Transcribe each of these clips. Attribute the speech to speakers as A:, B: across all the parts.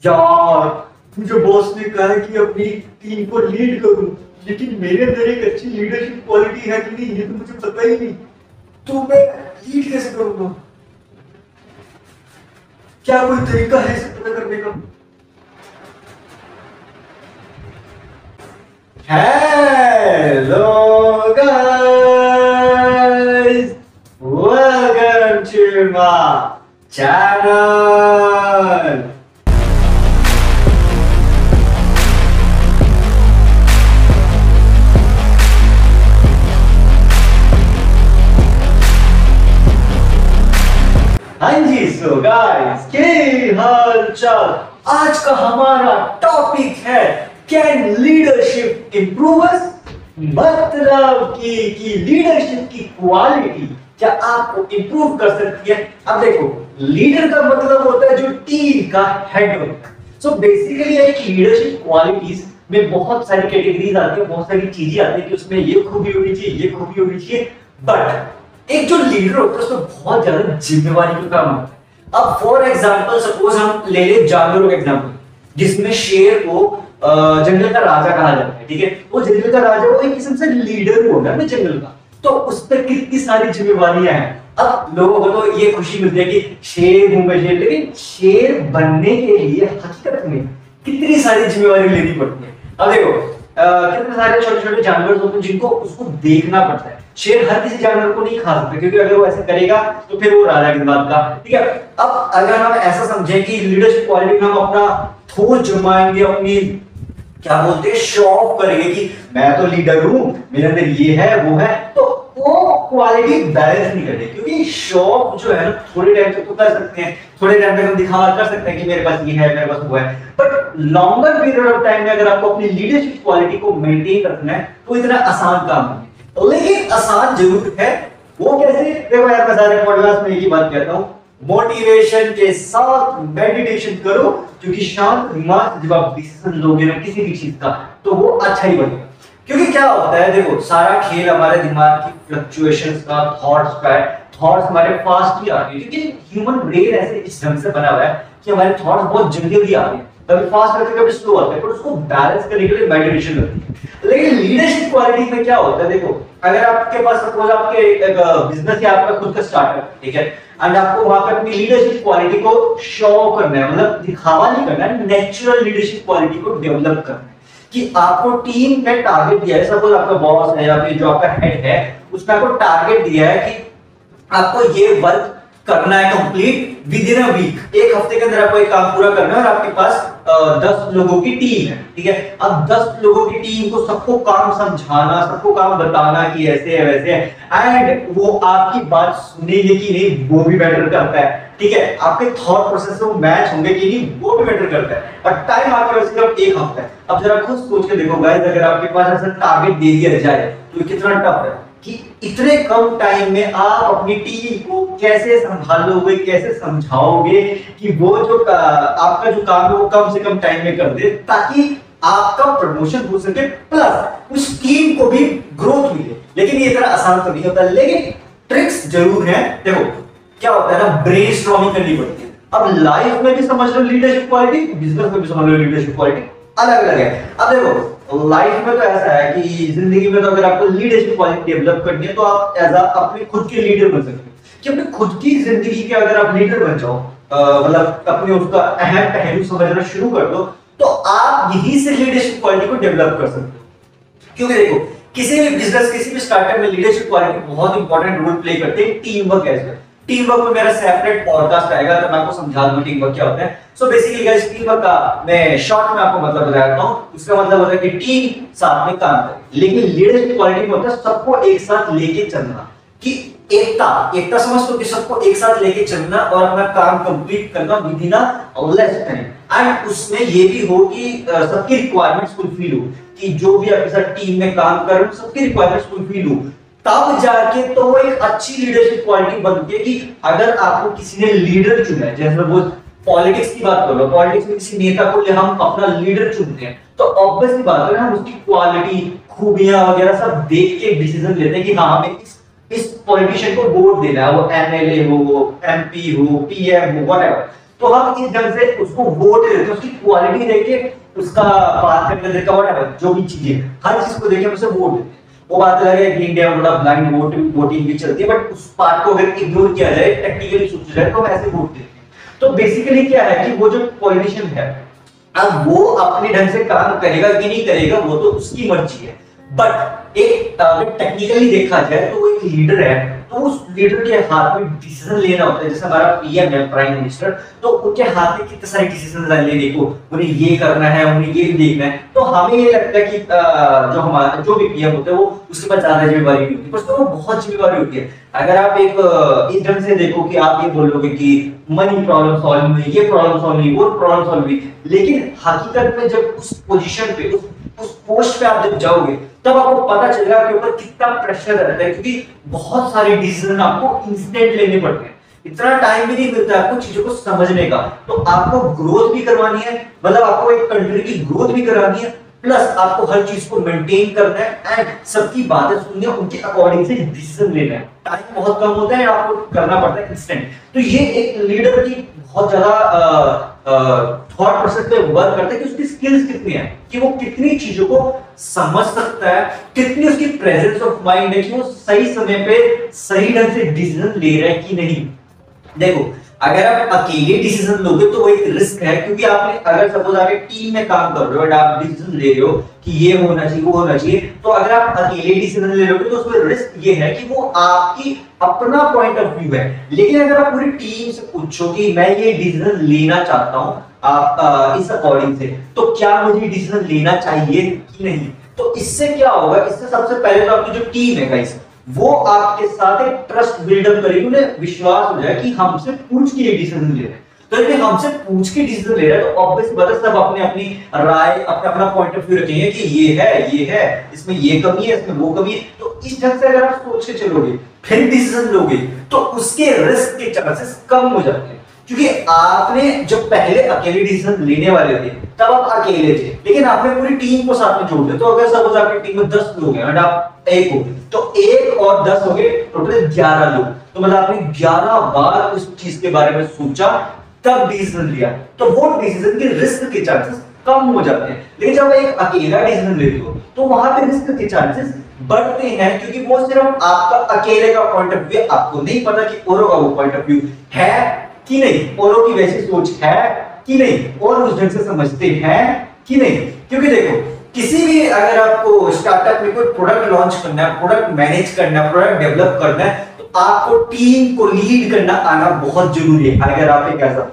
A: यार, मुझे बॉस ने कहा है कि अपनी टीम को लीड करूं, लेकिन मेरे अंदर एक अच्छी लीडरशिप क्वालिटी है कि नहीं ये तो मुझे पता ही नहीं। तो मैं लीड कैसे करूंगा? क्या कोई तरीका है इसे पता करने का? Hello guys, welcome to my channel. हाँ जी, सो गाइस, के हाल चाल? आज का हमारा टॉपिक है कैन लीडरशिप इंप्रूव अस, मतलब कि लीडरशिप की क्वालिटी क्या आपको इंप्रूव कर सकती है। अब देखो, लीडर का मतलब होता है जो टीम का हेड होता है। सो बेसिकली एक लीडरशिप क्वालिटीज में बहुत सारी कैटेगरीज आती है, बहुत सारी चीजें आती है कि उसमें ये खूबी होनी चाहिए, ये खूबी होनी चाहिए। बट एक जो लीडर होता है उसमें बहुत ज्यादा जिम्मेवारी का काम होता है। अब फॉर एग्जांपल सपोज हम ले ले जानवरों का एग्जांपल, जिसमें शेर को जंगल का राजा कहा जाता है। ठीक है, वो जंगल का राजा वो एक किस्म से लीडर होगा ना जंगल का, तो उस पर कितनी सारी जिम्मेवारियां हैं। अब लोगों को तो ये खुशी मिलती है कि शेर हूं मैं शेर, लेकिन शेर बनने के लिए हकीकत में कितनी सारी जिम्मेवारी लेनी पड़ती है। अब देखो कितने सारे छोटे छोटे जानवर होते हैं जिनको उसको देखना पड़ता है। शेर हर किसी जानवर को नहीं खा सकता, क्योंकि अगर वो ऐसा करेगा तो फिर वो राजा किस बात का। ठीक है, अब अगर हम ऐसा समझें कि लीडरशिप क्वालिटी में हम अपना थोड़ा जमाएंगे, अपनी क्या बोलते हैं शो ऑफ करेंगे कि मैं तो लीडर हूं, मेरे अंदर ये है वो है, तो वो क्वालिटी बैलेंस नहीं करती। क्योंकि शो ऑफ जो है ना थोड़े टाइम तक तो कर सकते हैं, थोड़े टाइम तक हम दिखावा कर सकते हैं कि मेरे पास ये है, मेरे पास वो है, but longer period of time में अगर आपको अपनी लीडरशिप क्वालिटी को मेंटेन रखना है तो इतना आसान काम नहीं है। लेकिन आसान जरूर है। वो कैसे? देखो यार, मैं सारे पॉडकास्ट में एक ही बात कहता हूं, मोटिवेशन के साथ मेडिटेशन करो, क्योंकि शांत दिमाग से जब आप डिसीजन लोगे ना किसी भी चीज का तो वो अच्छा ही बनेगा। क्योंकि क्या होता है, देखो सारा खेल हमारे दिमाग की फ्लक्चुएशंस का, थॉट्स का है। थॉट्स हमारे फास्ट ही आते हैं, क्योंकि ह्यूमन ब्रेन ऐसे इस ढंग से बना हुआ है कि हमारे थॉट्स बहुत जल्दी आते हैं, कभी फास्ट आते हैं कभी स्लो आते हैं, पर उसको बैलेंस करने के लिए मेडिटेशन लगती है। लेकिन लीडरशिप क्वालिटी में क्या होता है, देखो अगर आपके पास सपोज आपके एक बिजनेस या आपका खुद का स्टार्टअप, ठीक है, एंड आपको वहां पे अपनी लीडरशिप क्वालिटी को शो करना है, मतलब दिखावा नहीं करना है, नेचुरल लीडरशिप क्वालिटी को डेवलप करना है। कि आपको टीम में टारगेट दिया है, सपोज आपका बॉस है या फिर जो आपका हेड है उसने आपको टारगेट दिया है कि आपको ये वर्क करना है complete within a week, एक हफ्ते के अंदर आपको एक काम पूरा करना है, और आपके पास 10 लोगों की टीम है। ठीक है, अब 10 लोगों की टीम को सबको काम समझाना, सबको काम बताना कि ऐसे है वैसे है, एंड वो आपकी बात सुनेंगे कि नहीं वो भी मैटर करता है। ठीक है, आपके थॉट प्रोसेस से वो मैच होंगे कि नहीं वो भी मैटर करता है। और टाइम आपके पास सिर्फ एक हफ्ता है। अब जरा खुद सोच के देखो गाइस, अगर आपके पास ऐसा टारगेट दे दिया जाए तो कितना टफ है कि इतने कम टाइम में आप अपनी टीम को कैसे संभालोगे, कैसे समझाओगे कि वो जो आपका जो काम है वो कम से कम टाइम में कर दे, ताकि आपका प्रमोशन हो सके, प्लस उस टीम को भी ग्रोथ मिले। लेकिन ये इतना आसान तो नहीं होता, लेकिन ट्रिक्स जरूर हैं। देखो क्या होता है ना, ब्रेनस्टॉर्मिंग करनी पड़ती है। अब लाइफ में भी समझ लो लीडरशिप क्वालिटी, बिजनेस में भी समझ लो लीडरशिप क्वालिटी, अलग अलग है। अब देखो लाइफ में तो ऐसा है कि जिंदगी में तो अगर आपको लीडरशिप क्वालिटी डेवलप करनी है तो आप एज अपने खुद के लीडर बन सकते हो। कि अपने खुद की जिंदगी के अगर आप लीडर बन जाओ, मतलब अपने उसका अहम पहलू समझना शुरू कर दो, तो आप यहीं से लीडरशिप क्वालिटी को डेवलप कर सकते हो। क्योंकि देखो किसी भी बिजनेस, किसी भी स्टार्टअप में लीडरशिप क्वालिटी बहुत इंपॉर्टेंट रोल प्ले करते हैं। Team work as team work में मेरा सेपरेट पॉडकास्ट आएगा तो मैं आपको समझा दूंगा टीम वर्क क्या होता है। So basically guys, team work का मैं शॉर्ट में आपको मतलब बताता हूं। उसका मतलब होता है कि टीम साथ में काम करे, लेकिन लीडरशिप क्वालिटी में होता है सबको एक साथ लेके चलना, कि एकता समझ कि सबको एक साथ लेके चलना और अपना काम कंप्लीट करना with in a less time. And उसमें ये भी हो कि सबकी रिक्वायरमेंट्स फुलफिल हो, कि जो भी आपके साथ टीम में काम कर रहे हो सबकी रिक्वायरमेंट्स फुलफिल हो, तब जाके तो वो एक अच्छी लीडरशिप क्वालिटी बनती है। कि अगर आपको किसी ने लीडर चुना है, जैसे वो पॉलिटिक्स की बात कर लो, पॉलिटिक्स में किसी नेता को हम अपना लीडर चुनते हैं, तो ऑब्वियसली बात है हम उसकी क्वालिटी, खूबियां वगैरह सब देख के डिसीजन लेते हैं कि हाँ हमें इस पॉलिटिशियन को वोट देना है, वो एमएलए हो, एमपी हो, पीएम हो, व्हाटएवर। तो हम इस ढंग से उसको वोट देते हैं, उसकी क्वालिटी देख के, उसका बात करने का तरीका, व्हाटएवर जो भी चीजें, हर चीज को देख के हम उसे वोट देते हैं। वो बात अलग है कि इंडिया में थोड़ा ब्लाइंड वोटिंग भी चलती है, बट उस पार्ट को अगर इग्नोर किया जाए, टेक्निकली सोचा जाए, तो हम ऐसे वोट देते हैं। तो बेसिकली क्या है कि वो जो पॉलिटिशियन है, अब वो अपने ढंग से काम करेगा कि नहीं करेगा वो तो उसकी मर्जी है, बट एक अगर टेक्निकली देखा जाए तो वो एक लीडर है, तो उस लीडर के हाथ में डिसीजन लेना होता है। जैसे हमारा पीएम है, प्राइम मिनिस्टर, तो उनके हाथ में कितने सारे डिसीजन लेने को, उन्हें ये करना है, उन्हें ये भी देखना है। तो हमें ये लगता है कि जो हमारा जो भी पीएम होता है वो उसके पास ज्यादा जिम्मेवारी होती है, पर उसको बहुत जिम्मेवारी होती है। अगर आप एक इस ढंग से देखो कि आप ये बोलोगे कि मनी प्रॉब्लम सॉल्व हुई, ये प्रॉब्लम सॉल्व हुई, वो प्रॉब्लम सॉल्व हुई, लेकिन हकीकत में जब उस पोजीशन पे, उस पोस्ट पे आप जब जाओगे, तब आपको पता चलेगा कि ऊपर कितना प्रेशर रहता है, क्योंकि बहुत सारे डिसीजन आपको इंस्टेंट लेने पड़ते हैं। इतना टाइम भी नहीं मिलता आपको चीजों को समझने का। तो आपको ग्रोथ भी करवानी है, मतलब आपको एक कंट्री की ग्रोथ भी करवानी है, प्लस आपको हर चीज को मेंटेन करना है एंड सबकी बातें सुननी है, उनके अकॉर्डिंग से डिसीजन लेना है। टाइम बहुत कम होता है, आपको करना पड़ता है इंस्टेंट। तो ये एक लीडर की बहुत ज्यादा थॉट प्रोसेस पे वर्क करता है कि उसकी स्किल्स कितनी है, कि वो कितनी चीजों को समझ सकता है, कितनी उसकी प्रेजेंस ऑफ माइंड है कि वो सही समय पे सही ढंग से डिसीजन ले रहा है कि नहीं। देखो, अगर आप अकेले डिसीजन लोगे तो वो एक रिस्क है, क्योंकि आपने अगर सपोज आप एक टीम में काम कर रहे हो और आप डिसीजन ले रहे हो कि ये होना चाहिए, वो होना चाहिए, तो अगर आप अकेले डिसीजन ले लोगे तो उसमें रिस्क ये है कि वो आपकी अपना पॉइंट ऑफ व्यू है। लेकिन अगर आप पूरी टीम से पूछो कि मैं ये डिसीजन लेना चाहता हूं आप इस अकॉर्डिंग से, तो क्या मुझे डिसीजन लेना चाहिए कि नहीं, तो इससे क्या होगा, इससे सबसे पहले तो आपकी जो टीम है गाइस, वो आपके साथ एक ट्रस्ट बिल्डअप करेगी, उन्हें विश्वास हो जाए कि हमसे पूछ के ये डिसीजन ले रहे हैं। तो यदि हमसे पूछ के डिसीजन ले रहे हैं तो ऑब्वियस बात है सब अपने अपनी राय, अपना अपना पॉइंट ऑफ व्यू रखेंगे कि ये है, इसमें ये कमी है, इसमें वो कमी है। तो इस ढंग से अगर आप सोच के चलोगे फिर डिसीजन लोगे तो उसके रिस्क के चांसेस कम हो जाते हैं, क्योंकि आपने जब पहले अकेले डिसीजन लेने वाले थे तब आप अकेले थे, लेकिन आपने पूरी टीम को साथ में जोड़ दिया। तो अगर सपोज आपकी टीम में 10 लोग हैं और आप एक हो, तो 1 और 10 हो गए, टोटल 11 लोग। तो मतलब आपने 11 बार उस चीज के बारे में सोचा, तब डिसीजन लिया, तो वो डिसीजन के रिस्क के चांसेस कम हो जाते हैं। लेकिन जब एक अकेला डिसीजन लेते हो तो वहां पे रिस्क के चांसेस बढ़ते हैं, क्योंकि वो सिर्फ आपका अकेले का पॉइंट ऑफ व्यू, आपको नहीं पता कि औरों का वो पॉइंट ऑफ व्यू है कि नहीं, औरों की वैसी सोच है कि नहीं, और उस ढंग से समझते हैं कि नहीं। क्योंकि देखो, किसी भी अगर आपको स्टार्टअप में कोई प्रोडक्ट लॉन्च करना है, प्रोडक्ट मैनेज करना है, प्रोडक्ट डेवलप करना है, तो आपको टीम को लीड करना आना बहुत जरूरी है। अगर आप एक ऐसा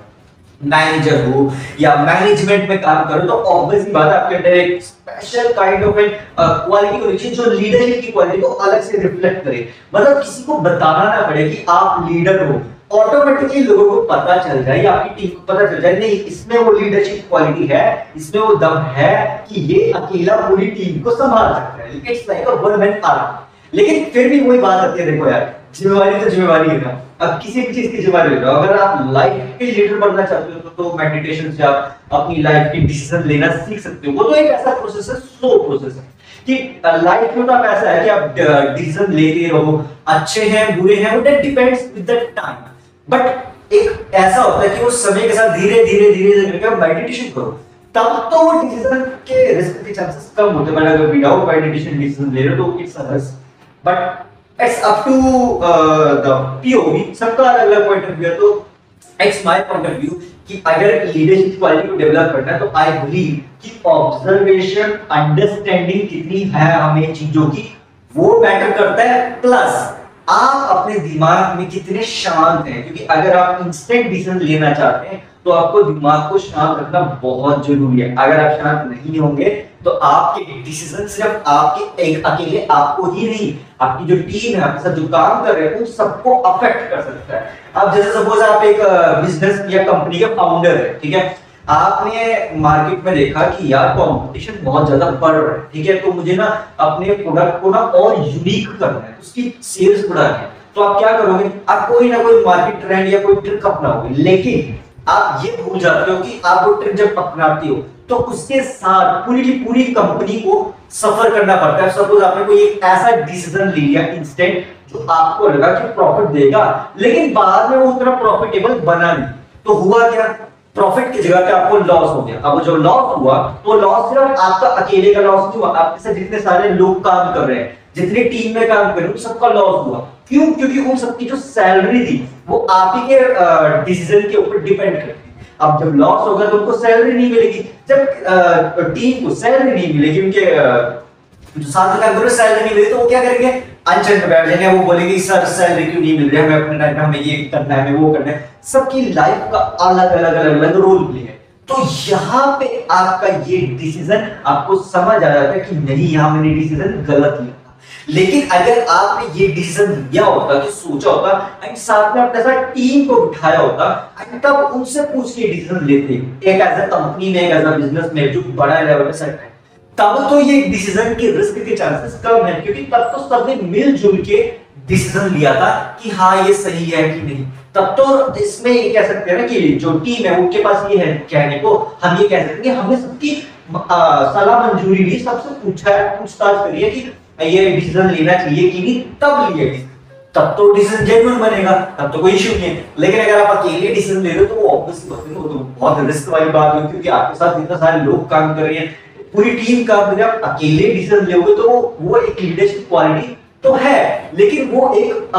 A: मैनेजर हो या मैनेजमेंट में काम करो, तो ऑब्वियस बात है आपके अंदर एक स्पेशल काइंड ऑफ क्वालिटी होनी चाहिए जो लीडरशिप की क्वालिटी को अलग से रिफ्लेक्ट करे। मतलब किसी को बताना ना पड़े कि आप लीडर हो, ऑटोमेटिकली लोगों को पता चल जाए, आपकी टीम को पता चल जाए नहीं इसमें वो लीडरशिप क्वालिटी है, इसमें वो दम है कि ये अकेला पूरी टीम को संभाल सकता है। It's like a one man army. लेकिन फिर भी वही बात आती है, देखो यार, जिम्मेवारी तो जिम्मेवारी है ना। अब किसी भी चीज की जिम्मेवारी लो, अगर आप लाइफ के लीडर बनना चाहते हो तो मेडिटेशन से आप अपनी लाइफ की डिसीजन लेना सीख सकते हो। वो तो एक ऐसा प्रोसेस है, स्लो प्रोसेस है कि लाइफ में तो आप ऐसा है कि आप डिसीजन लेते रहो, अच्छे हैं बुरे हैं, वो that depends with the time. But एक ऐसा होता है कि वो समय के साथ धीरे धीरे धीरे धीरे करके मेडिटेशन करो, तब तो वो डिसीजन के रिस्क के चांसेस कम होते हैं। अगर विदाउट मेडिटेशन डिसीजन ले रहे हो तो it's a risk, but it's up to the POV, सबका अलग अलग पॉइंट ऑफ व्यू है। तो it's my point of view कि अगर लीडरशिप क्वालिटी को डेवलप करना है तो आई बिलीव कि ऑब्जर्वेशन, अंडरस्टैंडिंग कितनी है हमें चीजों की, वो मैटर करता है, प्लस आप अपने दिमाग में कितने शांत हैं। क्योंकि अगर आप इंस्टेंट डिसीजन लेना चाहते हैं तो आपको दिमाग को शांत रखना बहुत जरूरी है। अगर आप शांत नहीं होंगे तो आपके डिसीजन सिर्फ आपके एक अकेले आपको ही नहीं, आपकी जो टीम है, आपके साथ जो काम कर रहे हैं, उन सबको अफेक्ट कर सकता है। अब जैसे सपोज आप एक बिजनेस या कंपनी के फाउंडर है, ठीक है, आपने मार्केट में देखा कि यार कंपटीशन बहुत ज्यादा बढ़ रहा है, ठीक है, तो मुझे ना अपने प्रोडक्ट को ना और यूनिक करना है, उसकी सेल्स बढ़ानी है। तो आप क्या करोगे, आप कोई ना कोई मार्केट ट्रेंड या कोई ट्रिक अपनाओगे, लेकिन आप ये भूल जाते हो कि आप वो ट्रिक जब अपनाते हो तो उसके साथ पूरी की पूरी कंपनी को सफर करना पड़ता है। सपोज आपने कोई एक ऐसा डिसीजन ले लिया इंस्टेंट जो आपको लगा कि प्रॉफिट देगा, लेकिन बाद में वो उतना प्रॉफिटेबल बना नहीं, तो हुआ क्या, प्रॉफिट की जगह पे आपको लॉस हो गया। अब जो लॉस हुआ तो लॉस सिर्फ आपका अकेले का लॉस नहीं हुआ, आपके साथ जितने सारे लोग काम कर रहे हैं, जितनी टीम में काम कर रहे हैं, सबका लॉस हुआ। क्यों? क्योंकि उन सबकी जो सैलरी थी वो आप ही के डिसीजन के ऊपर डिपेंड करती है। अब जब लॉस होगा तो उनको सैलरी नहीं मिलेगी, जब टीम को सैलरी नहीं मिलेगी, उनके जो साथ में काम कर रहे सैलरी नहीं मिलेगी, तो वो क्या करेंगे, अनशन में बैठ जाएंगे। वो बोलेंगे सर सैलरी क्यों नहीं मिल रही है, हमें अपने टाइम पे हमें ये करना है, हमें वो करना है। सबकी लाइफ का अलग अलग अलग अलग रोल प्ले है। तो यहाँ पे आपका ये डिसीजन आपको समझ आ जाता है कि नहीं, यहाँ मैंने डिसीजन गलत लिया। लेकिन अगर आपने ये डिसीजन लिया होता, कि सोचा होता एंड साथ में अपने साथ टीम को बिठाया होता एंड तब उनसे पूछ के डिसीजन लेते, एक एज अ कंपनी में, एक एज अ बिजनेस में जो बड़ा लेवल पे सेट है, तब तो ये डिसीजन के रिस्क के चांसेस कम है, क्योंकि तब तो सबने मिलजुल के डिसीजन लिया था कि हाँ ये सही है कि नहीं। तब तो इसमें ये कह सकते हैं ना कि जो टीम है उनके पास ये है कहने को, हम ये कह सकते हैं हमने सबकी सलाह मंजूरी ली, सबसे पूछा है, पूछताछ करी है कि ये डिसीजन लेना चाहिए कि नहीं, तब लिया, तब तो डिसीजन जेन्युइन बनेगा, तब तो कोई इश्यू नहीं है। लेकिन अगर आप अकेले डिसीजन ले रहे हो तो वो ऑब्वियसली बात है, वो तो बहुत रिस्क वाली बात है, क्योंकि आपके साथ इतने सारे लोग काम कर रहे हैं, पूरी टीम काम कर रही है। आप अकेले डिसीजन लोगे तो वो एक लीडरशिप क्वालिटी तो है, लेकिन वो एक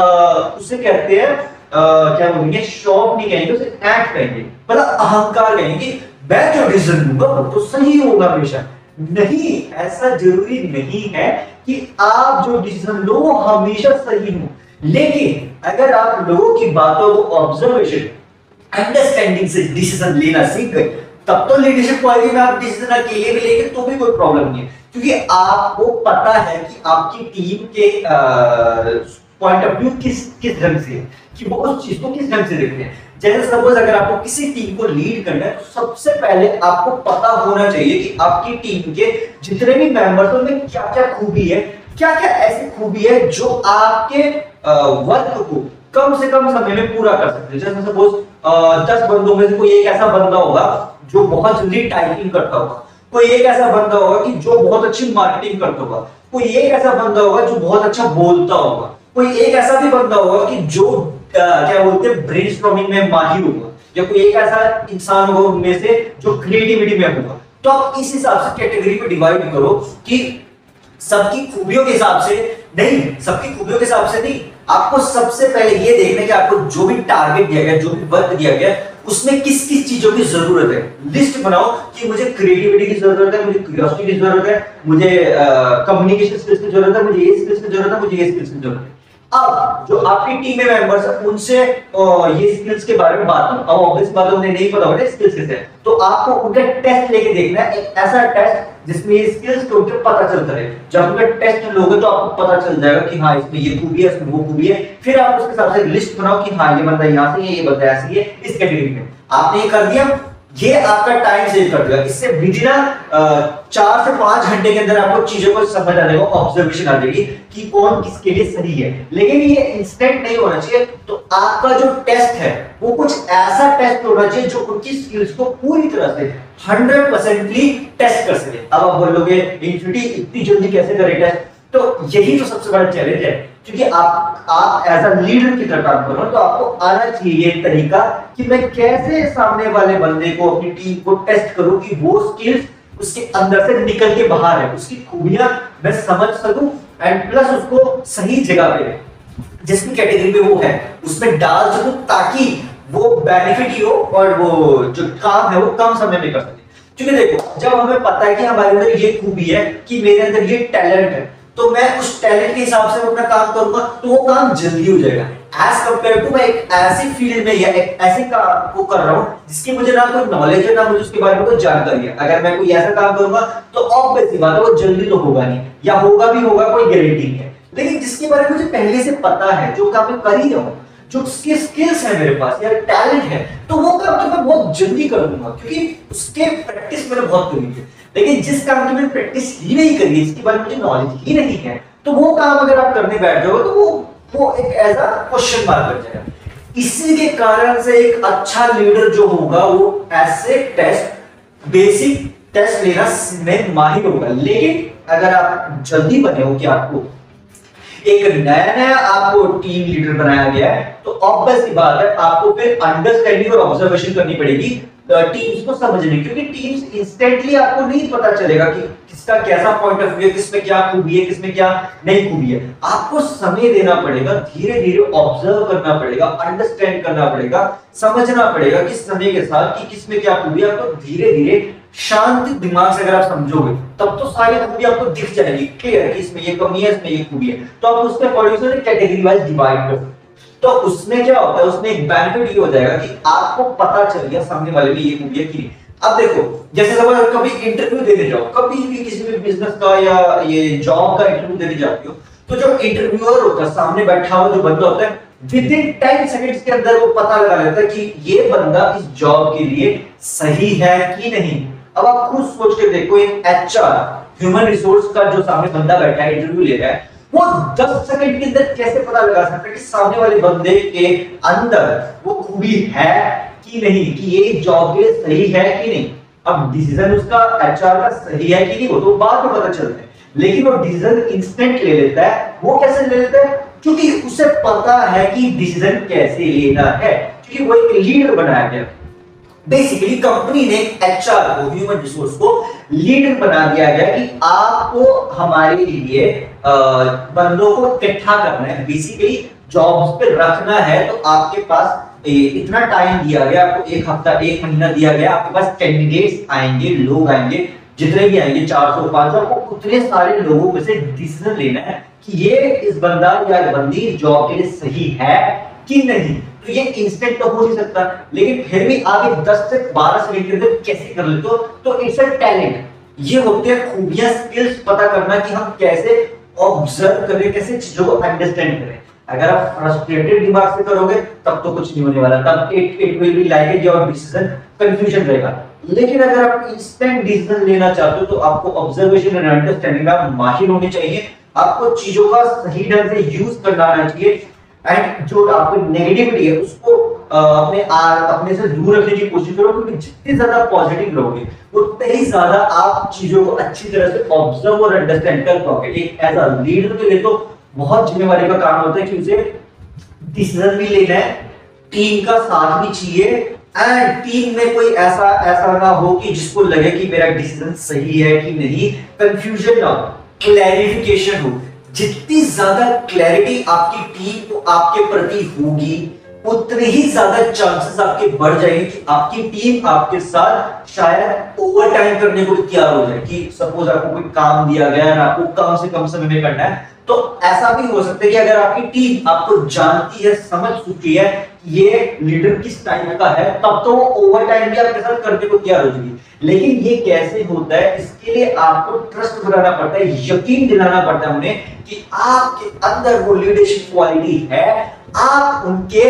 A: उसे कहते हैं क्या बोलेंगे, शौक नहीं कहेंगे, उसे एक्ट कहेंगे, मतलब अहंकार कहेंगे। मैं जो डिसीजन लूंगा वो तो सही होगा हमेशा। नहीं, ऐसा जरूरी नहीं है कि आप जो डिसीजन लो वो हमेशा सही हो। लेकिन अगर आप लोगों की बातों को ऑब्जर्वेशन, अंडरस्टैंडिंग से डिसीजन लेना सीख गए, तब तो लीडरशिप क्वालिटी में आप डिसीजन अकेले भी लेंगे तो भी कोई प्रॉब्लम नहीं है, क्योंकि आपको पता है कि आपकी टीम के पॉइंट ऑफ व्यू किस ढंग से है, कि वो उस चीज को किस ढंग से देखते हैं। जैसे सपोज अगर आपको किसी टीम को लीड करना है तो सबसे पहले आपको पता होना चाहिए कि आपकी टीम के जितने भी मेंबर्स हैं उनमें क्या क्या खूबी है, क्या क्या ऐसी खूबी है जो आपके वर्क को कम से कम समय में पूरा कर सकते हैं। जैसे सपोज 10 बंदों में से कोई एक ऐसा बंदा होगा जो बहुत जल्दी टाइपिंग करता होगा, कोई एक ऐसा बंदा होगा कि जो बहुत अच्छी मार्केटिंग करता होगा, कोई एक ऐसा बंदा होगा जो बहुत अच्छा बोलता होगा, कोई एक ऐसा भी बंदा होगा कि जो क्या बोलते हैं ब्रेनस्टॉर्मिंग में माहिर होगा, या कोई एक ऐसा इंसान होगा उनमें से जो क्रिएटिविटी में होगा। तो आप इस हिसाब से कैटेगरी को डिवाइड करो कि सबकी खूबियों के हिसाब से नहीं, सबकी खूबियों के हिसाब से नहीं, आपको सबसे पहले ये देखना है कि आपको जो भी टारगेट दिया गया, जो भी वर्क दिया गया, उसमें किस किस चीजों की जरूरत है। लिस्ट बनाओ कि मुझे क्रिएटिविटी की जरूरत है, मुझे क्यूरियोसिटी की जरूरत है, मुझे कम्युनिकेशन स्किल्स की जरूरत है, मुझे ये स्किल्स की जरूरत है, मुझे ये स्किल्स की जरूरत है। अब जो आपकी टीम में मेंबर्स है उनसे ये स्किल्स के बारे में बात करो। अब ऑब्वियस बात है उन्हें नहीं पता होगा स्किल्स कैसे है, तो आपको उनका टेस्ट लेके देखना है, एक ऐसा टेस्ट जिसमें ये स्किल्स के उनके पता चलता रहे। जब उनका टेस्ट लोगे तो आपको पता चल जाएगा कि हाँ इसमें ये खूबी है, इसमें वो खूबी है। फिर आप उसके हिसाब से लिस्ट बनाओ कि हाँ ये बंदा यहाँ से है, ये बंदा ऐसे है, इस कैटेगरी में। आपने ये कर दिया, ये आपका टाइम सेव कर देगा। इससे बिना 4 से 5 घंटे के अंदर आपको चीजों को समझ आ जाएगा, ऑब्जर्वेशन आ जाएगी कि कौन किसके लिए सही है। लेकिन ये इंस्टेंट नहीं होना चाहिए, तो आपका जो टेस्ट है वो कुछ ऐसा टेस्ट होना चाहिए जो उनकी स्किल्स को पूरी तरह से 100% टेस्ट कर सके। अब आप बोलोगे इन्फिनिटी इतनी जल्दी कैसे करे टेस्ट, तो यही तो सबसे बड़ा चैलेंज है, क्योंकि आप एज अ लीडर की तरह काम कर रहे हो, तो आपको आना चाहिए ये तरीका कि मैं कैसे सामने वाले बंदे को, अपनी टीम को टेस्ट करूं कि वो स्किल्स उसके अंदर से निकल के बाहर है, उसकी खूबियां मैं समझ सकूं एंड प्लस उसको सही जगह पे जिसकी कैटेगरी में वो है उसमें डाल सकूं, ताकि वो बेनिफिट ही हो और वो जो काम है वो कम समय में कर सके। क्योंकि देखो जब हमें पता है कि हमारे अंदर ये खूबी है, कि मेरे अंदर ये टैलेंट है, तो मैं उस टैलेंट के हिसाब से अपना काम करूंगा तो वो काम जल्दी हो जाएगा। एज कंपेयर टू मैं एक ऐसी फील्ड में या एक ऐसे काम को कर रहा हूं जिसकी मुझे ना कोई नॉलेज है, ना मुझे उसके बारे में कोई जानकारी है। अगर मैं कोई ऐसा काम करूंगा तो ऑब्वियस सी बात है वो जल्दी तो होगा नहीं, या होगा भी होगा कोई गारंटी नहीं है। लेकिन जिसके बारे में मुझे पहले से पता है, जो काम मैं कर ही रहा हूं, जो उसके स्किल्स है मेरे पास या टैलेंट है, तो वो काम तो मैं बहुत जल्दी कर दूंगा, क्योंकि उसके प्रैक्टिस मैंने बहुत करी है। लेकिन जिस काम की मैंने प्रैक्टिस ही नहीं करी, इसके बारे में मुझे नॉलेज ही नहीं है, तो वो काम अगर आप करने बैठ जाओ तो वो एक ऐसा क्वेश्चन मार्क बन जाएगा। इसी के कारण से एक अच्छा लीडर जो होगा वो ऐसे टेस्ट, बेसिक टेस्ट लेना में माहिर होगा। लेकिन अगर आप जल्दी बने हो कि आपको एक नया नया आपको टीम लीडर बनाया गया है, तो ऑब्वियस सी बात है आपको फिर अंडरस्टैंडिंग और ऑब्जर्वेशन करनी पड़ेगी टीम्स को समझने, क्योंकि टीम्स इंस्टेंटली आपको नहीं पता चलेगा कि किसका कैसा पॉइंट ऑफ व्यू है, किसमें क्या खूबी है, किसमें क्या नहीं खूबी है। आपको समय देना पड़ेगा, धीरे धीरे ऑब्जर्व करना पड़ेगा, अंडरस्टैंड करना पड़ेगा, समझना पड़ेगा कि समय के साथ कि किसमें क्या खूबी है। आपको धीरे धीरे शांत दिमाग से अगर आप समझोगे तब तो सारी खूबी आपको दिख जाएगी क्लियर कि इसमें ये कमी है, इसमें ये खूबी है, तो आप उसके अकॉर्डिंग से कैटेगरी वाइज डिवाइड कर सकते। तो उसमें क्या होता है, उसमें एक बेनिफिट ये हो जाएगा कि आपको पता चल गया सामने वाले में ये खूबी है कि नहीं। अब देखो जैसे सपोज कभी इंटरव्यू देने जाओ, कभी भी किसी भी बिजनेस का या ये जॉब का इंटरव्यू देने जाते हो, तो जो इंटरव्यूअर होता है सामने बैठा हुआ जो बंदा होता है, विद इन 10 सेकंड्स के अंदर वो पता लगा लेता है कि ये बंदा इस जॉब के लिए सही है कि नहीं। अब आप खुद सोच के देखो, एक एचआर ह्यूमन रिसोर्स का जो सामने बंदा बैठा है इंटरव्यू ले रहा है, वो 10 सेकंड के अंदर कैसे पता लगा सकता है कि सामने वाले बंदे के अंदर वो खूबी है कि नहीं, कि ये जॉब के लिए सही है कि नहीं। अब डिसीजन उसका एचआर का सही है कि नहीं वो तो बाद में पता चलता है, लेकिन वो डिसीजन इंस्टेंट ले लेता है। वो कैसे ले लेता है? क्योंकि उसे पता है कि डिसीजन कैसे लेना है, क्योंकि वो एक लीडर बनाया गया। बेसिकली कंपनी ने एचआर को, ह्यूमन रिसोर्स को लीडर बना दिया गया कि आपको हमारे लिए बंदों को इकट्ठा करना है, बेसिकली जॉब्स पे रखना है। तो आपके पास इतना टाइम दिया गया, आपको एक हफ्ता एक महीना दिया गया, आपके पास कैंडिडेट्स आएंगे, लोग आएंगे, जितने भी आएंगे 400 500, आपको उतने सारे लोगों में से डिसीजन लेना है कि ये इस बंदा या बंदी जॉब के लिए सही है कि नहीं। तो ये इंस्टेंट तो हो नहीं सकता, लेकिन फिर भी आगे 10 से 12 सेकंड के अंदर कैसे कर लेते हो, तो इट्स अ टैलेंट। ये होते हैं खूबियां, स्किल्स पता करना कि हम कैसे ऑब्जर्व करें, कैसे चीजों को अंडरस्टैंड करें। अगर आप फ्रस्ट्रेटेड दिमाग से करोगे तब तो कुछ नहीं होने वाला, तब it will be like your decision confusion रहेगा। लेकिन अगर आप इंस्टेंट डिसीजन लेना चाहते हो तो आपको ऑब्जर्वेशन एंड अंडरस्टैंडिंग में माहिर होने चाहिए, आपको चीजों का सही ढंग से यूज करना आना चाहिए, एंड जो आपकी नेगेटिविटी है उसको अपने से दूर रखने की कोशिश करो, क्योंकि जितनी ज्यादा पॉजिटिव रहोगे उतने ही ज्यादा आप चीजों को अच्छी तरह से ऑब्जर्व और अंडरस्टैंड कर पाओगे। एक एज अ लीडर के लिए तो बहुत जिम्मेवारी का काम होता है कि उसे डिसीजन भी लेना है, टीम का साथ भी चाहिए, एंड टीम में कोई ऐसा ना हो कि जिसको लगे कि मेरा डिसीजन सही है कि नहीं, कंफ्यूजन ना हो, क्लैरिफिकेशन हो। जितनी ज्यादा क्लैरिटी आपकी टीम को आपके प्रति होगी उतने ही ज्यादा चांसेस आपके बढ़ जाएंगे कि आपकी टीम आपके साथ शायद ओवर टाइम करने को तैयार हो जाए। कि सपोज आपको कोई काम दिया गया है, आपको कम से कम समय में करना है, तो ऐसा भी हो सकता है कि अगर आपकी टीम आपको जानती है, समझ चुकी है ये लीडर किस टाइप का है, तब तो वो ओवर टाइम भी आपके साथ करने को तैयार हो जाएगी। लेकिन ये कैसे होता है, इसके लिए आपको ट्रस्ट बनाना पड़ता है, यकीन दिलाना पड़ता है उन्हें कि आपके अंदर वो लीडरशिप क्वालिटी है। आप उनके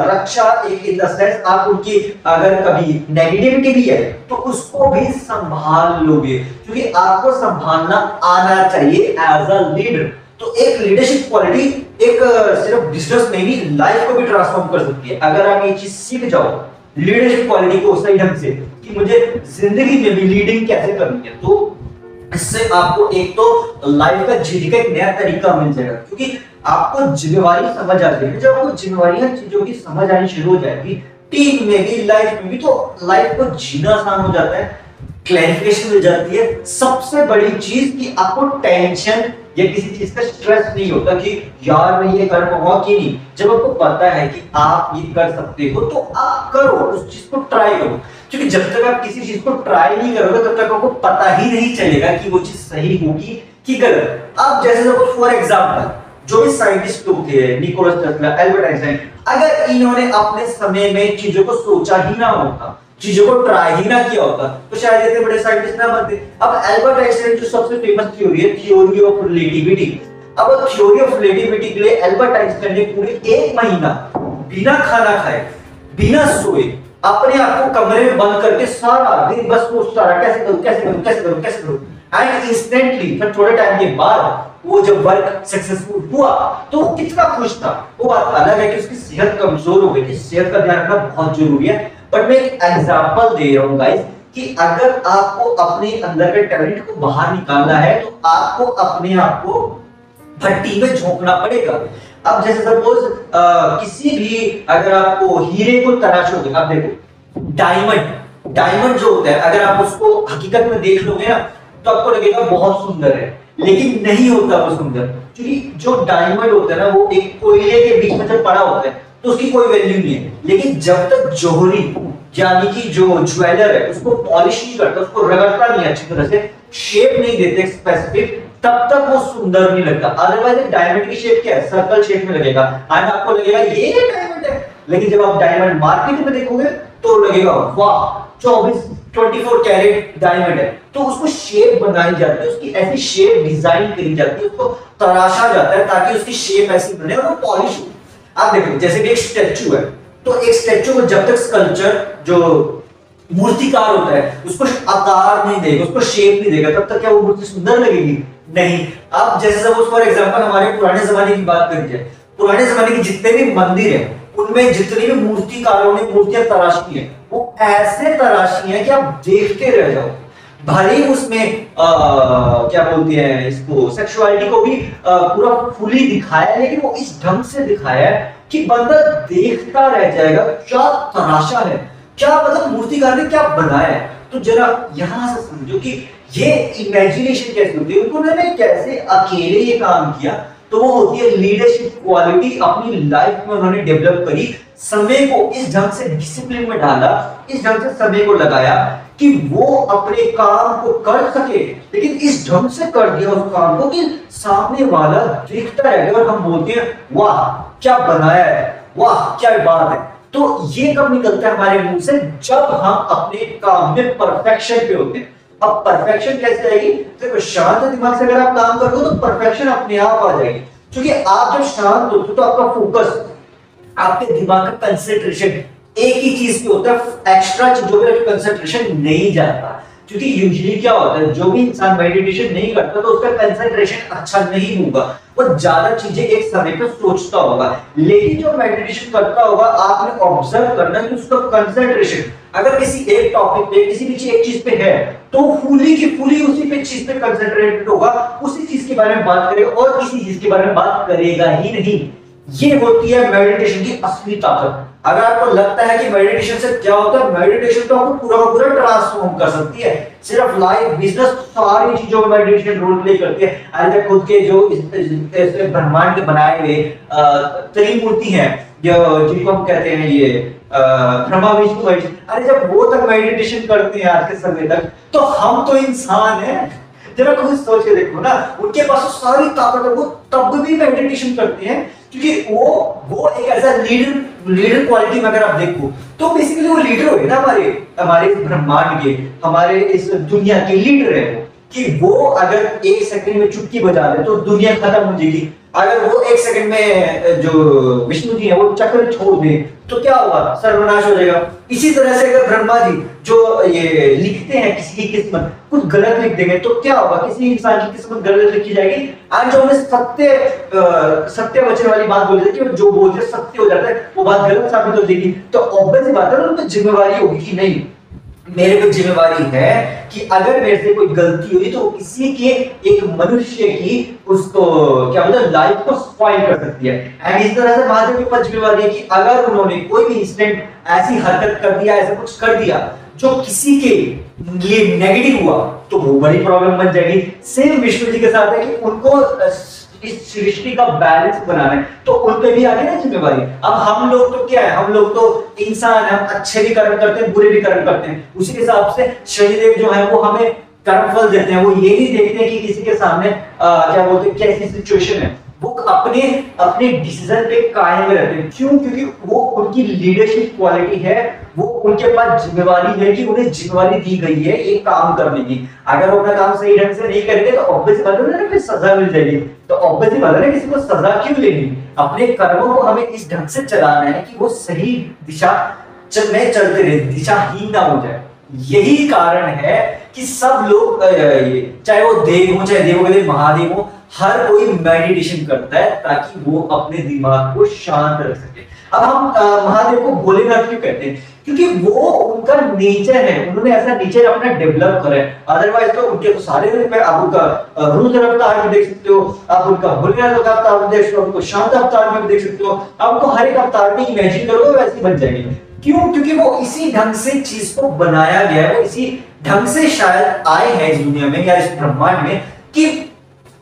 A: रक्षा, एक इन द सेंस आप उनकी अगर कभी नेगेटिविटी भी है तो उसको भी संभाल लोगे, क्योंकि आपको संभालना आना चाहिए एज अ लीडर। तो एक लीडरशिप क्वालिटी एक सिर्फ बिजनेस में ही लाइफ को भी ट्रांसफॉर्म कर सकती है। अगर आप ये चीज सीख जाओ लीडरशिप क्वालिटी को सही ढंग से कि मुझे जिंदगी में भी लीडिंग कैसे करनी है, तो इससे आपको एक तो लाइफ का जीने का एक नया तरीका मिल जाएगा, क्योंकि आपको जिम्मेवारी समझ आ जाएगी। जब आपको जिम्मेवारियां चीजों की समझ आनी शुरू हो जाएगी, टीम में भी लाइफ में भी, तो लाइफ को जीना आसान हो जाता है, क्लैरिफिकेशन मिल जाती है। सबसे बड़ी चीज कि आपको टेंशन या किसी चीज का स्ट्रेस नहीं होता कि यार मैं ये कर पाऊंगा कि नहीं। जब आपको पता है कि आप ये कर सकते हो तो आप करो, उस चीज को ट्राई करो, क्योंकि जब तक आप किसी चीज को ट्राई नहीं करोगे तब तक आपको पता ही नहीं चलेगा कि वो चीज सही होगी कि गलत। अब जैसे सपोज फॉर एग्जांपल जो भी साइंटिस्ट लोग थे, निकोलस टेस्ला, एल्बर्ट आइंस्टाइन, अगर इन्होंने अपने समय में चीजों को सोचा ही ना होता, चीजों को ट्राई ही ना किया होता, तो शायद इतने बड़े साइंटिस्ट ना बनते। अब एल्बर्ट आइंस्टाइन जो सबसे फेमस थ्योरी है, थ्योरी ऑफ रिलेटिविटी, अब थ्योरी ऑफ रिलेटिविटी के लिए एल्बर्ट आइंस्टाइन ने पूरे 1 महीना बिना खाना खाए, बिना सोए, अपने आप को कमरे में बंद करके सारा दिन बस सोचता रहा कैसे करूं कैसे करूं कैसे करूं कैसे करूं, एंड इंस्टेंटली फिर थोड़े टाइम के बाद वो जब वर्क सक्सेसफुल हुआ तो वो कितना खुश था। वो बात अलग है कि उसकी सेहत कमजोर हो गई थी, सेहत का ध्यान रखना बहुत जरूरी है। बट मैं एक एग्जांपल दे रहा हूं गाइस कि अगर आपको अपने अंदर के टैलेंट को बाहर निकालना है तो आपको अपने आप को भट्टी में झोंकना पड़ेगा। अब जैसे सपोज किसी भी, अगर आपको हीरे को तराशोगे, आप देखो डायमंड, डायमंड जो होता है अगर आप उसको हकीकत में देख लोगे ना तो आपको लगेगा बहुत सुंदर है, लेकिन नहीं होता वो सुंदर, क्योंकि जो डायमंड होता है ना वो एक कोयले के बीच में जब पड़ा होता है तो उसकी कोई वैल्यू नहीं है। लेकिन जब तक जौहरी यानी कि जो ज्वेलर है उसको पॉलिश नहीं करता, उसको रगड़ता नहीं अच्छी तरह से, शेप नहीं देते स्पेसिफिक, तब तक वो सुंदर नहीं लगता। अदरवाइज डायमंड की शेप क्या है, सर्कल शेप में लगेगा एंड आपको लगेगा ये डायमंड है। लेकिन जब आप डायमंड मार्केट में देखोगे तो लगेगा वाह 24 कैरेट डायमंड है। तो उसको शेप बनाई जाती है, उसकी ऐसी शेप डिजाइन करी जाती है, उसको तराशा जाता है ताकि उसकी शेप ऐसी बने और वो पॉलिश हो। आप देखो जैसे कि एक स्टैचू है, तो एक स्टैचू को जब तक स्कल्पचर जो मूर्तिकार होता है उसको आकार नहीं देगा, उसको शेप नहीं देगा, तब तक क्या वो मूर्ति सुंदर लगेगी? नहीं। अब जैसे सपोज फॉर एग्जांपल हमारे पुराने जमाने की बात करी जाए, पुराने जमाने के जितने भी मंदिर हैं उनमें जितनी भी मूर्तिकारों ने मूर्तियां तराशी हैं वो ऐसे तराशी हैं कि आप देखते रह जाओ। भले ही उसमें क्या बोलते हैं इसको, सेक्सुअलिटी को भी पूरा फुली दिखाया है, लेकिन वो इस ढंग से दिखाया है कि बंदा देखता रह जाएगा क्या तराशा है, क्या मतलब मूर्तिकार ने क्या बनाया है। तो जरा यहां से समझो कि ये इमेजिनेशन कैसे होती है, उन्होंने कैसे अकेले ये काम किया। तो वो होती है लीडरशिप क्वालिटी, अपनी लाइफ में उन्होंने डेवलप करी, समय को इस ढंग से डिसिप्लिन में डाला, इस ढंग से समय को लगाया कि वो अपने काम को कर सके, लेकिन इस ढंग से कर दिया उस काम को कि सामने वाला देखता है और हम बोलते हैं वाह क्या बनाया है, वाह क्या बात है। तो ये कब निकलता है हमारे मुंह से, जब हम अपने काम में परफेक्शन पे होते हैं। अब परफेक्शन कैसे आएगी? देखो शांत दिमाग से अगर आप काम करोगे तो परफेक्शन अपने आप आ जाएगी, क्योंकि आप जब शांत होते हो तो आपका फोकस, आपके दिमाग का कंसंट्रेशन एक ही चीज पे होता है, एक्स्ट्रा चीजों पे कंसंट्रेशन नहीं जाता। क्योंकि यूजुअली क्या होता है, जो भी इंसान मेडिटेशन नहीं करता तो उसका कंसंट्रेशन अच्छा नहीं होगा, वो ज्यादा चीजें एक समय पे सोचता होगा। लेकिन जो मेडिटेशन करता होगा आपने ऑब्जर्व करना कि उसका कंसंट्रेशन अगर किसी एक टॉपिक पे, किसी भी एक चीज पे है तो फुली की फुली उसी पे चीज पे कंसंट्रेटेड होगा, उसी चीज के बारे में बात करेगा और किसी चीज के बारे में बात करेगा ही नहीं। ये होती है मेडिटेशन की असली ताकत। अगर आपको लगता है कि मेडिटेशन से क्या होता है, मेडिटेशन तो आपको पूरा पूरा ट्रांसफॉर्म कर सकती है। सिर्फ लाइफ, बिजनेस, सारी चीजों में मेडिटेशन रोल प्ले करती है। अरे खुद के जो इस ब्रह्मांड के बनाए हुए त्रिमूर्ति हैं जिनको हम कहते हैं ये ब्रह्मा विष्णु महेश, अरे जब वो तक मेडिटेशन करते हैं आज के समय तक, तो हम तो इंसान हैं। जरा खुद सोच के देखो ना, उनके पास सारी ताकत है, वो तब भी मेडिटेशन करते हैं क्योंकि वो एक ऐसा लीडर क्वालिटी में अगर आप देखो तो बेसिकली वो लीडर हो गए ना, हमारे इस ब्रह्मांड के, हमारे इस दुनिया के लीडर है वो, कि वो अगर एक सेकंड में चुटकी बजा दे तो दुनिया खत्म हो जाएगी। अगर वो एक सेकंड में जो विष्णु जी है वो चक्र छोड़ दे तो क्या होगा, सर्वनाश हो जाएगा। इसी तरह से अगर ब्रह्मा जी जो ये लिखते हैं किसी की किस्मत कुछ गलत लिख देंगे तो क्या होगा, किसी इंसान की किस्मत गलत लिखी जाएगी। आज जो उन्हें सत्य वचन वाली बात बोली थी कि जो बोलते सत्य हो जाता है वो बात गलत साबित हो जाएगी, तो ऑब्वियस सी बात है उन पर जिम्मेवारी होगी कि नहीं मेरे पे जिम्मेवारी है कि अगर मेरे से कोई गलती हुई तो किसी के एक मनुष्य की उसको क्या बोलते हैं लाइफ को स्पॉइल कर सकती है। एंड इस तरह से महादेव के ऊपर जिम्मेवारी है कि अगर उन्होंने कोई भी इंसिडेंट ऐसी हरकत कर दिया, ऐसा कुछ कर दिया जो किसी के लिए नेगेटिव हुआ तो वो बड़ी प्रॉब्लम बन जाएगी। सेम विष्णु जी के साथ है कि उनको इस सृष्टि का बैलेंस बनाना है, तो उन पे भी आगे ना जिम्मेवारी। अब हम लोग तो क्या है, हम लोग तो इंसान, हम अच्छे भी कर्म करते हैं बुरे भी कर्म करते हैं, उसी के हिसाब से शनिदेव जो है वो हमें कर्मफल देते हैं। वो ये नहीं देखते कि किसी के सामने क्या बोलते हैं कैसी सिचुएशन है, वो अपने डिसीजन पे कायम रहते हैं। क्यों? क्योंकि वो उनकी लीडरशिप क्वालिटी है, वो उनके पास जिम्मेवारी है कि उन्हें जिम्मेवारी दी गई है एक काम करने की। अगर वो अपना काम सही ढंग से नहीं करेंगे तो ऑब्वियस बात है ना फिर सजा मिल जाएगी। तो ऑब्वियस बात है ना किसी को सजा क्यों लेनी, अपने कर्मों को हमें इस ढंग से चलाना है कि वो सही दिशा में चलते रहे, दिशाहीन ना हो जाए। यही कारण है कि सब लोग चाहे वो देव हो चाहे देवों के देव महादेव हो, हर कोई मेडिटेशन करता है ताकि वो अपने दिमाग को शांत रख सके। अब हम महादेव को भोलेनाथ क्यों कहते हैं? क्योंकि वो उनका नेचर है, उन्होंने ऐसा नेचर अपना डेवलप करा है। अदरवाइज तो उनके तो सारे रूप है, आप उनका रुद्र अवतार भी देख सकते हो, आप उनका भोलेनाथ अवतार भी देख सकते हो, उनको शांत अवतार भी देख सकते हो, आप उनको हर एक अवतार में इमेजिन करोगे वैसे बन जाएंगे। क्यों? क्योंकि वो इसी ढंग से चीज को बनाया गया है, वो इसी ढंग से शायद आए हैं इस दुनिया में या इस ब्रह्मांड में कि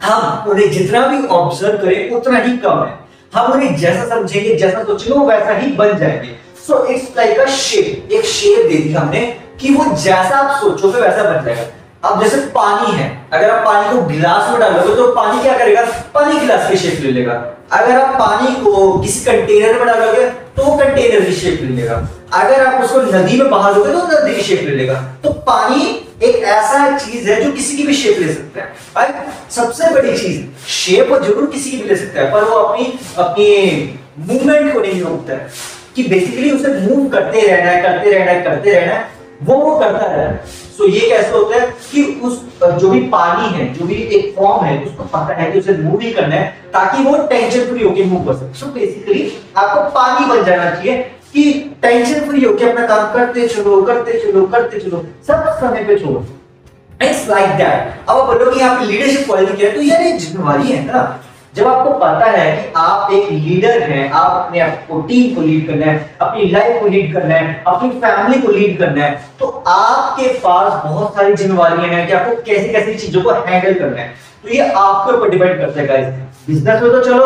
A: हम उन्हें जितना भी ऑब्जर्व करें उतना ही कम है। हम उन्हें जैसा समझेंगे, जैसा सोचेंगे वो वैसा ही बन जाएंगे। So it's like a shape, एक शेप दे दी हमने कि वो जैसा आप सोचोगे वैसा बन जाएगा। अब जैसे पानी है, अगर आप पानी को गिलास में डालोगे तो पानी क्या करेगा? पानी गिलास की शेप ले लेगा। अगर आप पानी को किसी कंटेनर में डालोगे तो वो कंटेनर की शेप ले लेगा। अगर आप उसको नदी में बहा दोगे तो नदी की शेप ले लेगा। तो पानी एक ऐसा चीज है जो किसी की भी शेप ले सकता है। और सबसे बड़ी चीज, शेप जरूर किसी की भी ले सकता है, पर वो अपनी अपनी मूवमेंट को नहीं रोकता है, कि बेसिकली उसे मूव करते रहना है, करते रहना है, करते रहना है, वो करता रहता है। सो ये कैसे होता है कि उस जो भी पानी है, जो भी एक फॉर्म है, उसको पता है कि उसे मूव ही करना है ताकि वो टेंशन फ्री होकर मूव कर सके। सो बेसिकली आपको पानी बन जाना चाहिए कि टेंशन फ्री होकर अपना काम करते चलो, करते चलो, करते चलो, सब समय पे छोड़ो। It's like that. अब आप बोलोगे यहाँ पे लीडरशिप क्वालिटी क्या है? तो यार ये जिम्मेवारी है ना। जब आपको पता है कि आप एक लीडर हैं, आप अपने आपको टीम को लीड करना है, अपनी लाइफ को लीड करना है, अपनी फैमिली को लीड करना है, तो आपके पास बहुत सारी जिम्मेवारियां हैं कि आपको कैसे कैसे चीजों को हैंडल करना है। तो ये आपके ऊपर डिपेंड करता है गाइस। बिजनेस में तो चलो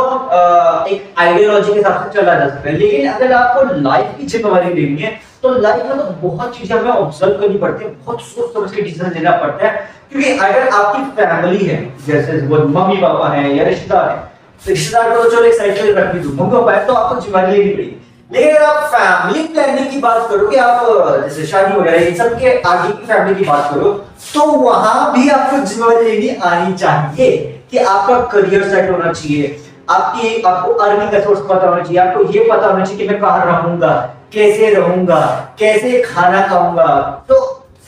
A: एक आइडियोलॉजी के हिसाब से चला जा सकता है, लेकिन अगर आपको लाइफ की जिम्मेवारी लेनी है तो लाइफ में तो बहुत चीजें हमें ऑब्जर्व करनी पड़ती है, बहुत सोच समझ के डिसीजन लेना पड़ता है। क्योंकि अगर आपकी फैमिली है, जैसे वो मम्मी पापा हैं या रिश्तेदार हैं, तो रिश्तेदार को तो चलो एक साइड पे रख भी दो, मम्मी पापा है तो आपको जिम्मेदारी लेनी पड़ेगी। लेकिन अगर आप फैमिली प्लानिंग की बात करोगे, आप जैसे शादी वगैरह इन सब के आगे की फैमिली की बात करो, तो वहां भी आपको जिम्मेदारी लेनी आनी चाहिए कि आपका करियर सेट होना चाहिए, आपको अर्निंग का सोर्स पता होना चाहिए, आपको ये पता होना चाहिए कि मैं कहाँ रहूंगा, कैसे रहूंगा, कैसे खाना खाऊंगा। तो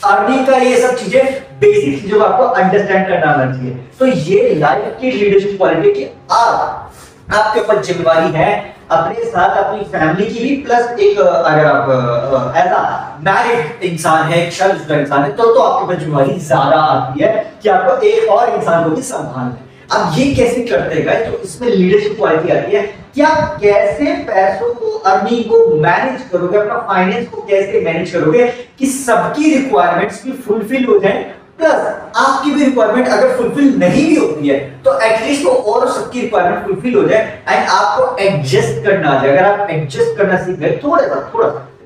A: अर्निंग का ये सब चीजें बेसिक चीजों को आपको अंडरस्टैंड करना आना चाहिए। तो ये लाइफ की लीडरशिप क्वालिटी की आपके ऊपर जिम्मेदारी है, अपने साथ अपनी फैमिली की भी, प्लस एक अगर आप एज अ मैरिड इंसान है, एक शादीशुदा इंसान है, तो आपके ऊपर जिम्मेदारी ज्यादा आती है कि आपको एक और इंसान को भी संभालना है। अब ये कैसे करते हैं? तो इसमें लीडरशिप क्वालिटी आती है कि आप कैसे पैसों को, अर्निंग को मैनेज करोगे, अपना फाइनेंस को कैसे मैनेज करोगे कि सबकी रिक्वायरमेंट्स भी फुलफिल हो जाए, प्लस आपकी भी रिक्वायरमेंट अगर फुलफिल नहीं भी होती है तो एटलीस्ट वो और सबकी रिक्वायरमेंट फुलफिल हो जाए एंड आपको एडजस्ट करना आ जाए। अगर आप एडजस्ट करना सीख गए थोड़ा सा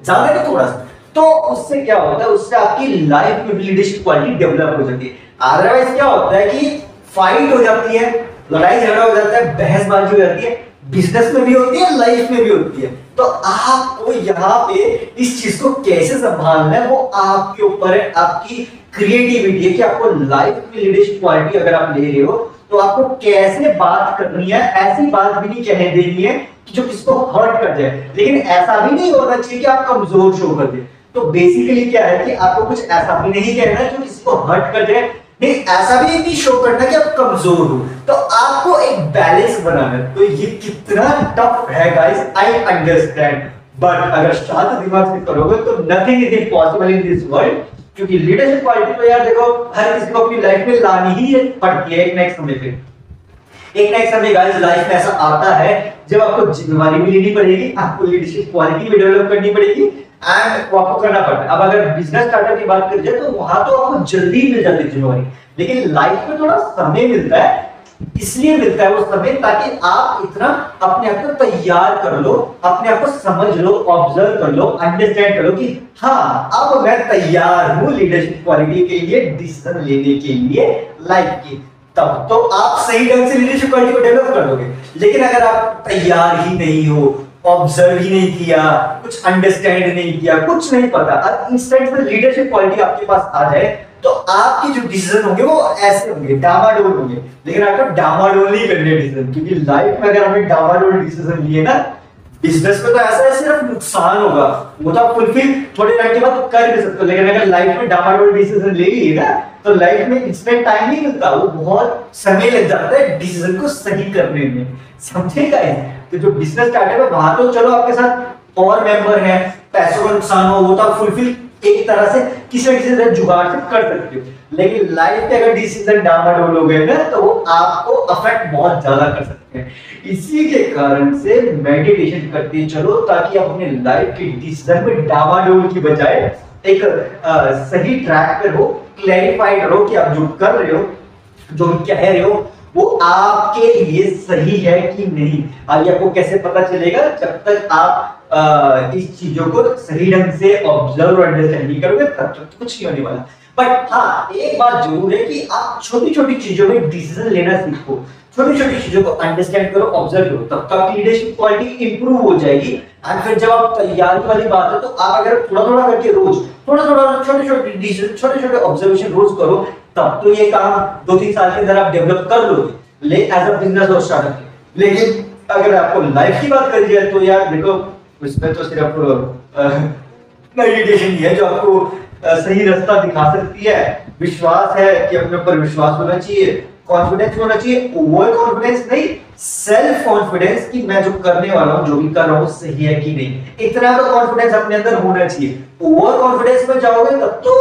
A: ज्यादा नहीं, थोड़ा सा, तो उससे क्या होता है, उससे आपकी लाइफ में लीडरशिप क्वालिटी डेवलप हो जाती है। अदरवाइज क्या होता है कि फाइट हो जाती है, लड़ाई झगड़ा हो जाता है, बहसबाजी हो जाती है, बिजनेस में भी होती है, लाइफ में भी होती है। तो आपको यहाँ पे इस चीज को कैसे संभालना है वो आपके ऊपर है, आपकी क्रिएटिविटी है कि आपको लाइफ में लीडरशिप क्वालिटी अगर आप ले रहे हो तो आपको कैसे बात करनी है। ऐसी बात भी नहीं कहने देनी है कि जो किसी को हर्ट कर जाए, लेकिन ऐसा भी नहीं होना चाहिए कि आप कमजोर शो कर दे। तो बेसिकली क्या है कि आपको कुछ ऐसा भी नहीं कहना है जो किसी को हर्ट कर जाए, नहीं ऐसा भी नहीं शो करना कि आप कमजोर हो। तो आपको एक बैलेंस बनाना है। तो ये कितना टफ है गाइस, आई अंडरस्टैंड, बट अगर शांत दिमाग से करोगे तो nothing is impossible in this world. क्योंकि लीडरशिप क्वालिटी तो यार देखो हर किसी को अपनी लाइफ में लानी ही पड़ती है एक ना एक समय पे। एक ना एक समय गाइस लाइफ में ऐसा आता है जब आपको जिम्मेदारी भी लेनी पड़ेगी, आपको लीडरशिप क्वालिटी भी डेवलप करनी पड़ेगी एंड वो आपको करना पड़ता है। अब अगर बिजनेस स्टार्टअप की बात करें तो वहां तो आपको जल्दी मिल जाती है जिम्मेदारी, लेकिन लाइफ में थोड़ा समय मिलता है। इसलिए मिलता है वो समय ताकि आप इतना अपने आप को तैयार कर लो, अपने आप को समझ लो, ऑब्जर्व कर लो, अंडरस्टैंड करो कि हाँ अब मैं तैयार हूं लीडरशिप क्वालिटी के लिए, डिसीजन लेने के लिए लाइफ की। तब तो आप सही ढंग से लीडरशिप क्वालिटी को डेवलप कर लोगे। लेकिन अगर आप तैयार ही नहीं हो, ऑब्जर्व ही नहीं किया, कुछ अंडरस्टैंड नहीं किया, कुछ नहीं पता, अब इंस्टेंट में लीडरशिप क्वालिटी आपके पास आ जाए तो आपके जो डिसीजन होंगे वो ऐसे होंगे, डामाडोल होंगे। लेकिन आपको डामाडोल नहीं करने डिसीजन, क्योंकि लाइफ में अगर हमने डामाडोल डिसीजन लिए ना बिजनेस में तो ऐसा है सिर्फ नुकसान होगा, वो तो आप फुलफिल थोड़े टाइम के बाद कर भी सकते हो, लेकिन अगर लाइफ में डामाडोल डिसीजन ले लिए ना तो लाइफ में इंस्टेंट टाइम नहीं मिलता, वो बहुत समय लग जाता है डिसीजन को सही करने में, समझेगा। तो जो बिजनेस स्टार्टअप है वहां तो चलो आपके साथ और मेंबर हैं, पैसों का नुकसान हो वो तो आप फुलफिल एक तरह से किसी न किसी तरह जुगाड़ से कर सकते हो, लेकिन लाइफ पे अगर डिसीजन डामाडोल हो गए ना तो वो आपको अफेक्ट बहुत ज्यादा कर सकते हैं। इसी के कारण से मेडिटेशन करते चलो ताकि आप अपने लाइफ के डिसीजन में डामाडोल की बजाय एक सही ट्रैक पर हो, क्लैरिफाइड रहो कि आप जो कर रहे हो, जो कह रहे हो वो आपके लिए सही है कि नहीं। आगे आपको कैसे पता चलेगा, जब तक आप इस चीजों को सही ढंग से ऑब्जर्व और अंडरस्टैंड नहीं करोगे तब तक कुछ नहीं होने वाला। बट हाँ, एक बात जरूर है कि आप छोटी छोटी चीजों में डिसीजन लेना सीखो, छोटी छोटी चीजों को अंडरस्टैंड करो, ऑब्जर्व करो, तब तक लीडरशिप क्वालिटी इंप्रूव हो जाएगी। एंड फिर जब आप तैयारी वाली बात है तो आप अगर थोड़ा थोड़ा करके रोज थोड़ा थोड़ा छोटे छोटे डिसीजन, छोटे छोटे ऑब्जर्वेशन रोज करो, तब तो ये काम 2-3 साल के अंदर आप डेवलप कर लोगे एज अ बिजनेस और स्टार्टअप। लेकिन अगर आपको लाइफ की बात करी जाए तो यार देखो, उसमें तो सिर्फ मेडिटेशन ही है जो आपको सही रास्ता दिखा सकती है। विश्वास है कि अपने ऊपर विश्वास होना चाहिए, कॉन्फिडेंस होना चाहिए, ओवर कॉन्फिडेंस नहीं, सेल्फ कॉन्फिडेंस कि मैं जो करने वाला हूं, जो भी कर रहा हूं सही है कि नहीं, इतना तो कॉन्फिडेंस अपने अंदर होना चाहिए। ओवर कॉन्फिडेंस में जाओगे तब तो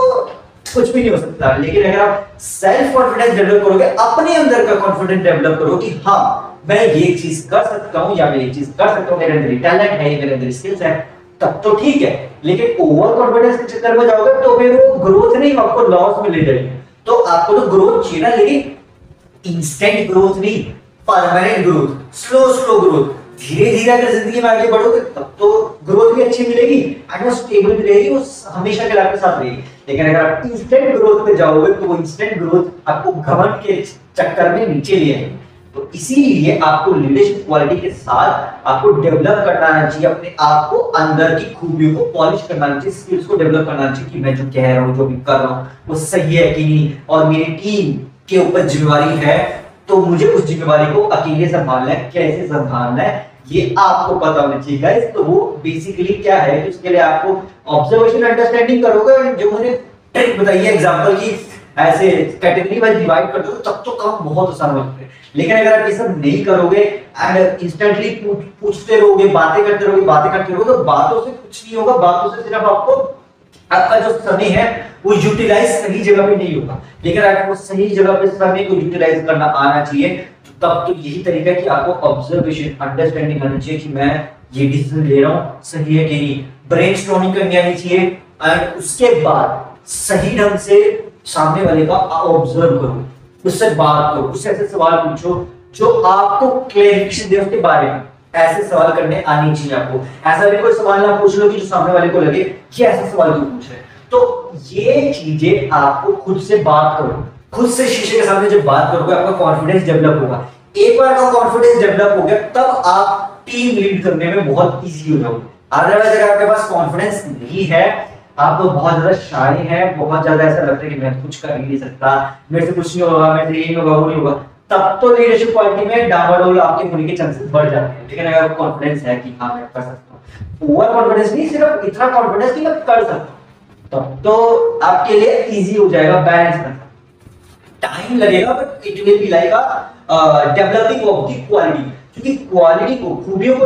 A: कुछ भी नहीं हो सकता। लेकिन अगर आप सेल्फ कॉन्फिडेंस डेवलप करोगे, अपने अंदर का कॉन्फिडेंस डेवलप करोगे कि हाँ मैं ये चीज कर सकता हूं या मैं ये चीज कर सकता हूं, मेरे अंदर टैलेंट है, मेरे अंदर स्किल्स है, तब तो ठीक है। लेकिन ओवर कॉन्फिडेंस के चक्कर में जाओगे तो फिर वो ग्रोथ नहीं, आपको लॉस में ले जाएगी। तो आपको तो ग्रोथ चाहिए ना, लेकिन इंस्टेंट ग्रोथ नहीं, permanent growth, slow slow growth, धीरे धीरे अगर जिंदगी में आगे बढ़ोगे तब तो ग्रोथ भी अच्छी मिलेगी एंड वो स्टेबल भी रहेगी, वो हमेशा के लिए आपके साथ रहेगी। लेकिन अगर आप इंस्टेंट ग्रोथ पे जाओगे तो वो इंस्टेंट ग्रोथ आपको घमंड के चक्कर में नीचे ले आएगी। तो इसीलिए आपको लीडरशिप क्वालिटी के साथ आपको डेवलप करना चाहिए, अपने आप को, अंदर की खूबियों को पॉलिश करना चाहिए, स्किल्स को डेवलप करना चाहिए कि मैं जो कह रहा हूँ, जो भी कर रहा हूँ वो सही है कि नहीं, और मेरी टीम के ऊपर जिम्मेवारी है तो मुझे उस जिम्मेवारी को अकेले संभालना है, कैसे संभालना है ये आपको पता होना चाहिए गाइस। तो वो बेसिकली क्या है कि उसके लिए आपको ऑब्जर्वेशन अंडरस्टैंडिंग करोगे, जो मैंने ट्रिक बताई है एग्जांपल की, ऐसे कैटेगरी वाइज डिवाइड कर दो तब तो काम बहुत आसान होता है। लेकिन अगर आप ये सब नहीं करोगे एंड इंस्टेंटली पूछते रहोगे, बातें करते रहोगे तो बातों से कुछ नहीं होगा, बातों से सिर्फ आपको आपका जो समय है वो यूटिलाइज सही जगह पे नहीं होगा। लेकिन आपको सही जगह पे समय को यूटिलाइज करना आना चाहिए, तब तो यही तरीका है कि आपको ऑब्जर्वेशन अंडरस्टैंडिंग आनी चाहिए कि मैं ये डिसीजन ले रहा हूँ सही है कि नहीं, ब्रेनस्टॉर्मिंग करनी आनी चाहिए एंड उसके बाद सही ढंग से सामने वाले का ऑब्जर्व करो, उससे बात करो, उससे ऐसे सवाल पूछो जो आपको क्लैरिफिकेशन दे उसके बारे में। ऐसे सवाल करने आनी चाहिए आपको, ऐसा भी कोई सवाल ना पूछ लो कि जो सामने वाले को लगे कि ऐसा सवाल क्यों पूछ रहे। तो ये चीजें आपको खुद से बात करो, खुद से शीशे के सामने जब बात करोगे आपका कॉन्फिडेंस डेवलप होगा। एक बार का कॉन्फिडेंस डेवलप हो गया तब आप टीम लीड करने में बहुत इजी हो जाओगे। अदरवाइज अगर आपके पास कॉन्फिडेंस नहीं है, आप तो बहुत ज्यादा शाय हैं, बहुत ज्यादा ऐसा लगता है कि मैं कुछ कर ही नहीं सकता, मेरे से कुछ नहीं होगा, मेरे से ये नहीं होगा, वो नहीं होगा, तब तो लीडरशिप क्वालिटी में डामाडोल आपके होने के चांसेस बढ़ जाते हैं। लेकिन अगर कॉन्फिडेंस है कि हाँ मैं कर सकता हूँ, ओवर कॉन्फिडेंस नहीं, सिर्फ इतना कॉन्फिडेंस कि मैं कर सकता हूँ, तब तो आपके लिए इजी हो जाएगा बैलेंस करना। टाइम लगेगा but it will be like a developing of the quality, क्योंकि क्वालिटी को, खूबियों को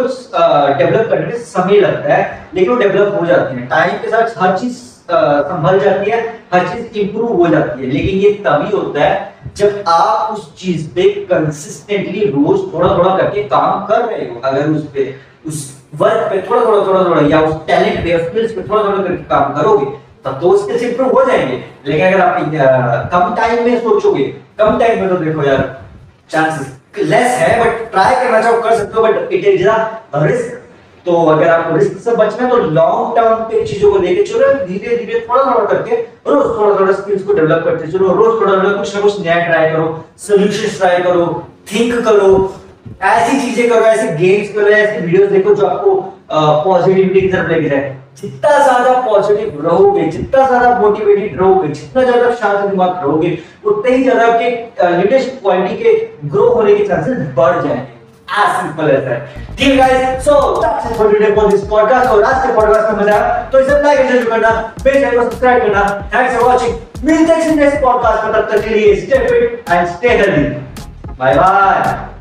A: डेवलप करने में समय लगता है, लेकिन वो डेवलप हो जाती है टाइम के साथ, हर चीज संभल जाती है, हर चीज इंप्रूव हो जाती है। लेकिन ये तभी होता है जब आप उस चीज पे कंसिस्टेंटली रोज थोड़ा थोड़ा करके काम कर रहे हो। अगर उस पे, उस वर्क पे थोड़ा थोड़ा या उस टैलेंट पे, स्किल्स पे थोड़ा थोड़ा करके काम करोगे तब तो स्किल्स इंप्रूव हो जाएंगे। लेकिन अगर आप कम टाइम में सोचोगे, कम टाइम में तो देखो यार चांसेस लेस है, बट ट्राई करना चाहो कर सकते हो, but it is a risk. तो अगर आपको रिस्क से बचना है तो लॉन्ग टर्म पे चीजों को लेके चलो, धीरे धीरे थोड़ा थोड़ा करके रोज थोड़ा थोड़ा स्किल्स को डेवलप करते चलो, रोज थोड़ा थोड़ा कुछ ना कुछ नया ट्राई करो, सॉल्यूशंस ट्राई करो, थिंक करो, ऐसी चीजें करो, ऐसे गेम्स करो, ऐसे वीडियोस देखो जो आपको पॉजिटिविटी की तरफ लेके जाए। जितना ज्यादा पॉजिटिव रहोगे, जितना ज्यादा मोटिवेटेड रहोगे, जितना ज्यादा शांत दिमाग रहोगे, उतना ही ज्यादा आपके लीडरशिप क्वालिटी के ग्रो होने के चांसेस बढ़ जाएंगे। as simple as that. ठीक है guys, so that's it for today for this podcast. और आज के podcast में मजा आया तो इसे लाइक एंड शेयर करना, मेरे चैनल को सब्सक्राइब करना. Thanks for watching. मिलते हैं नेक्स्ट पॉडकास्ट में, तब तक के लिए stay fit and stay healthy. Bye bye.